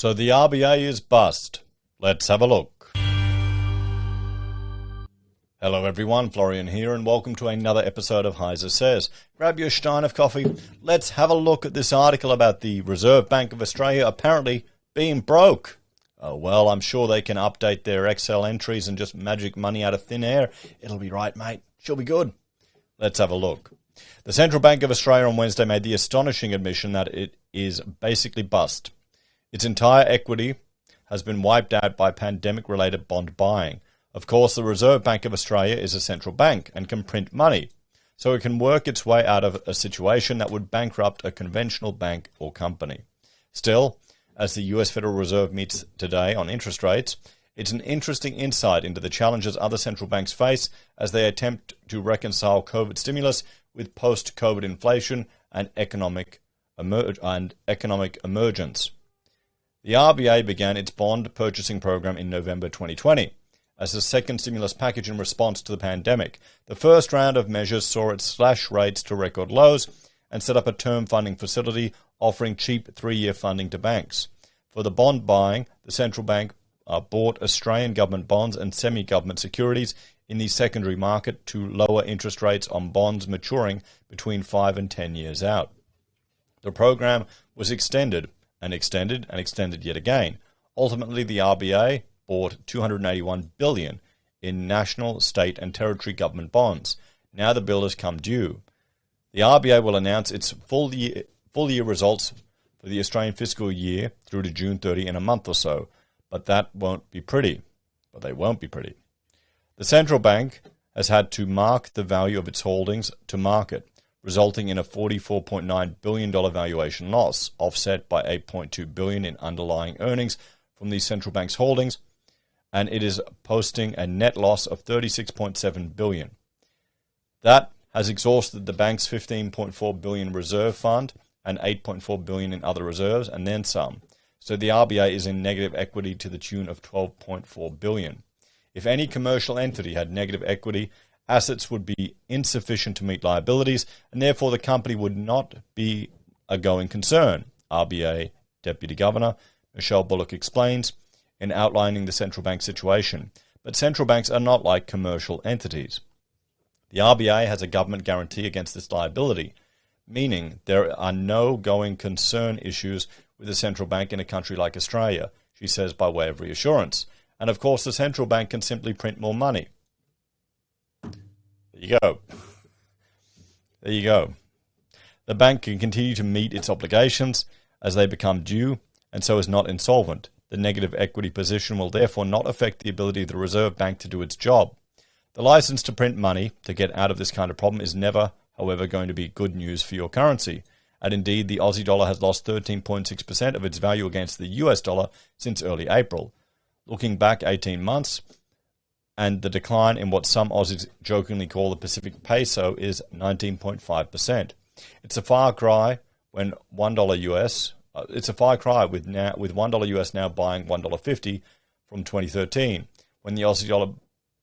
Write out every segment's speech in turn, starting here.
So the RBA is bust. Let's have a look. Hello everyone, Florian here, and welcome to another episode of HeiseSays. Grab your stein of coffee. Let's have a look at this article about the Reserve Bank of Australia apparently being broke. Oh well, I'm sure they can update their Excel entries and just magic money out of thin air. It'll be right, mate. She'll be good. Let's have a look. The Central Bank of Australia on Wednesday made the astonishing admission that it is basically bust. Its entire equity has been wiped out by pandemic-related bond buying. Of course, the Reserve Bank of Australia is a central bank and can print money, so it can work its way out of a situation that would bankrupt a conventional bank or company. Still, as the US Federal Reserve meets today on interest rates, it's an interesting insight into the challenges other central banks face as they attempt to reconcile COVID stimulus with post-COVID inflation and economic emergence. The RBA began its bond purchasing program in November 2020 as the second stimulus package in response to the pandemic. The first round of measures saw it slash rates to record lows and set up a term funding facility offering cheap 3-year funding to banks. For the bond buying, the central bank bought Australian government bonds and semi-government securities in the secondary market to lower interest rates on bonds maturing between 5 and 10 years out. The program was extended yet again. Ultimately, the RBA bought $281 billion in national, state and territory government bonds. Now the bill has come due. The RBA will announce its full year results for the Australian fiscal year through to June 30 in a month or so, but they won't be pretty. The central bank has had to mark the value of its holdings to market, resulting in a $44.9 billion valuation loss, offset by $8.2 billion in underlying earnings from the central bank's holdings, and it is posting a net loss of $36.7 billion. That has exhausted the bank's $15.4 billion reserve fund and $8.4 billion in other reserves, and then some. So the RBA is in negative equity to the tune of $12.4 billion. If any commercial entity had negative equity, assets would be insufficient to meet liabilities, and therefore the company would not be a going concern, RBA Deputy Governor Michelle Bullock explains in outlining the central bank situation. But central banks are not like commercial entities. The RBA has a government guarantee against this liability, meaning there are no going concern issues with the central bank in a country like Australia, she says by way of reassurance. And of course the central bank can simply print more money. There you go. The bank can continue to meet its obligations as they become due, and so is not insolvent. The negative equity position will therefore not affect the ability of the Reserve Bank to do its job. The license to print money to get out of this kind of problem is never, however, going to be good news for your currency. And indeed, the Aussie dollar has lost 13.6% of its value against the US dollar since early April. Looking back 18 months, and the decline in what some Aussies jokingly call the Pacific peso is 19.5%. It's a far cry when $1 US. It's a far cry with $1 US now buying $1.50 from 2013, when the Aussie dollar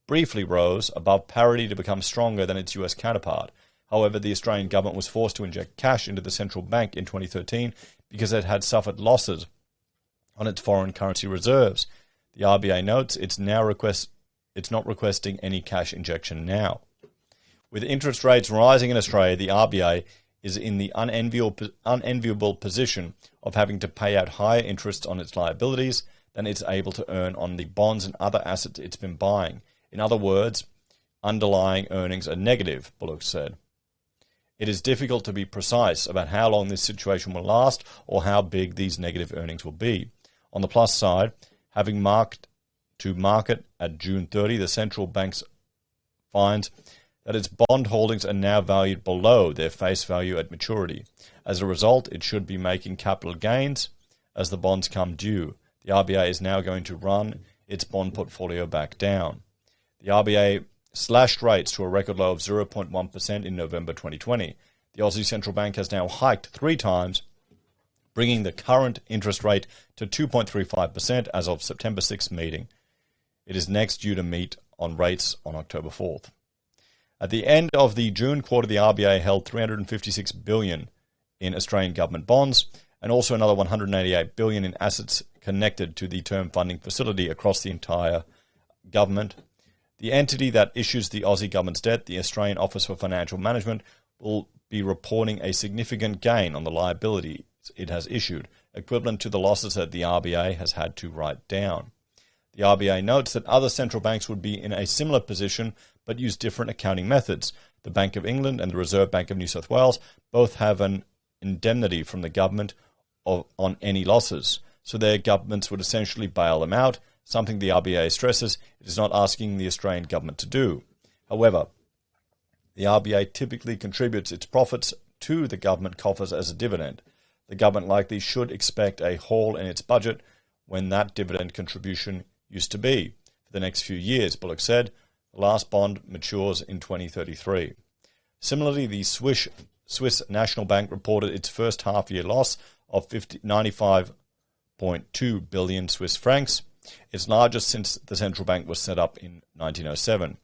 briefly rose above parity to become stronger than its US counterpart. However, the Australian government was forced to inject cash into the central bank in 2013 because it had suffered losses on its foreign currency reserves. The RBA notes it's not requesting any cash injection now. With interest rates rising in Australia, the RBA is in the unenviable position of having to pay out higher interest on its liabilities than it's able to earn on the bonds and other assets it's been buying. In other words, underlying earnings are negative, Bullock said. It is difficult to be precise about how long this situation will last or how big these negative earnings will be. On the plus side, having marked to market at June 30, the central bank finds that its bond holdings are now valued below their face value at maturity. As a result, it should be making capital gains as the bonds come due. The RBA is now going to run its bond portfolio back down. The RBA slashed rates to a record low of 0.1% in November 2020. The Aussie Central Bank has now hiked 3 times, bringing the current interest rate to 2.35% as of September 6th meeting. It is next due to meet on rates on October 4th. At the end of the June quarter, the RBA held $356 billion in Australian government bonds and also another $188 billion in assets connected to the term funding facility across the entire government. The entity that issues the Aussie government's debt, the Australian Office for Financial Management, will be reporting a significant gain on the liability it has issued, equivalent to the losses that the RBA has had to write down. The RBA notes that other central banks would be in a similar position but use different accounting methods. The Bank of England and the Reserve Bank of New South Wales both have an indemnity from the government on any losses, so their governments would essentially bail them out, something the RBA stresses it is not asking the Australian government to do. However, the RBA typically contributes its profits to the government coffers as a dividend. The government likely should expect a haul in its budget when that dividend contribution used to be. For the next few years, Bullock said, the last bond matures in 2033. Similarly, the Swiss National Bank reported its first half-year loss of 95.2 billion Swiss francs, its largest since the central bank was set up in 1907.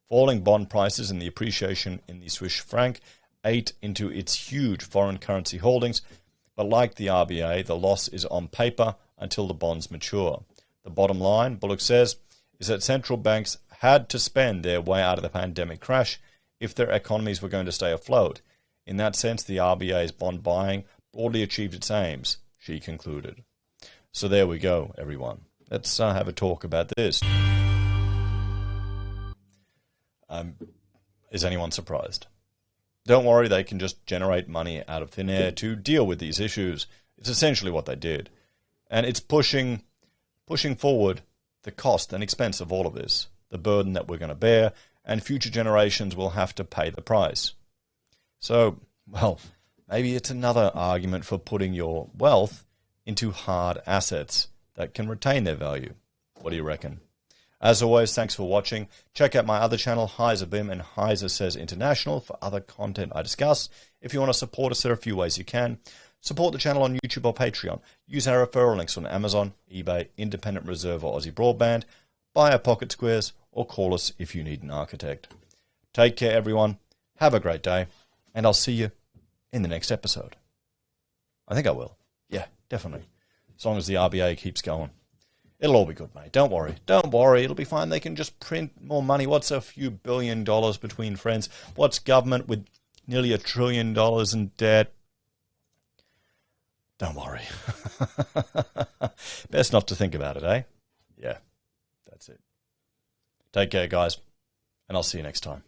Falling bond prices and the appreciation in the Swiss franc ate into its huge foreign currency holdings, but like the RBA, the loss is on paper until the bonds mature. The bottom line, Bullock says, is that central banks had to spend their way out of the pandemic crash if their economies were going to stay afloat. In that sense, the RBA's bond buying broadly achieved its aims, she concluded. So there we go, everyone. Let's have a talk about this. Is anyone surprised? Don't worry, they can just generate money out of thin air to deal with these issues. It's essentially what they did. And it's pushing forward the cost and expense of all of this, the burden that we're going to bear, and future generations will have to pay the price. So, well, maybe it's another argument for putting your wealth into hard assets that can retain their value. What do you reckon? As always, thanks for watching. Check out my other channel, HeiseBim and HeiseSays International, for other content I discuss. If you want to support us, there are a few ways you can. Support the channel on YouTube or Patreon. Use our referral links on Amazon, eBay, Independent Reserve or AussieBroadband. Buy our pocket squares or call us if you need an architect. Take care, everyone. Have a great day. And I'll see you in the next episode. I think I will. Yeah, definitely. As long as the RBA keeps going. It'll all be good, mate. Don't worry. Don't worry. It'll be fine. They can just print more money. What's a few $1 billion between friends? What's government with nearly $1 trillion in debt? Don't worry. Best not to think about it, eh? Yeah, that's it. Take care, guys, and I'll see you next time.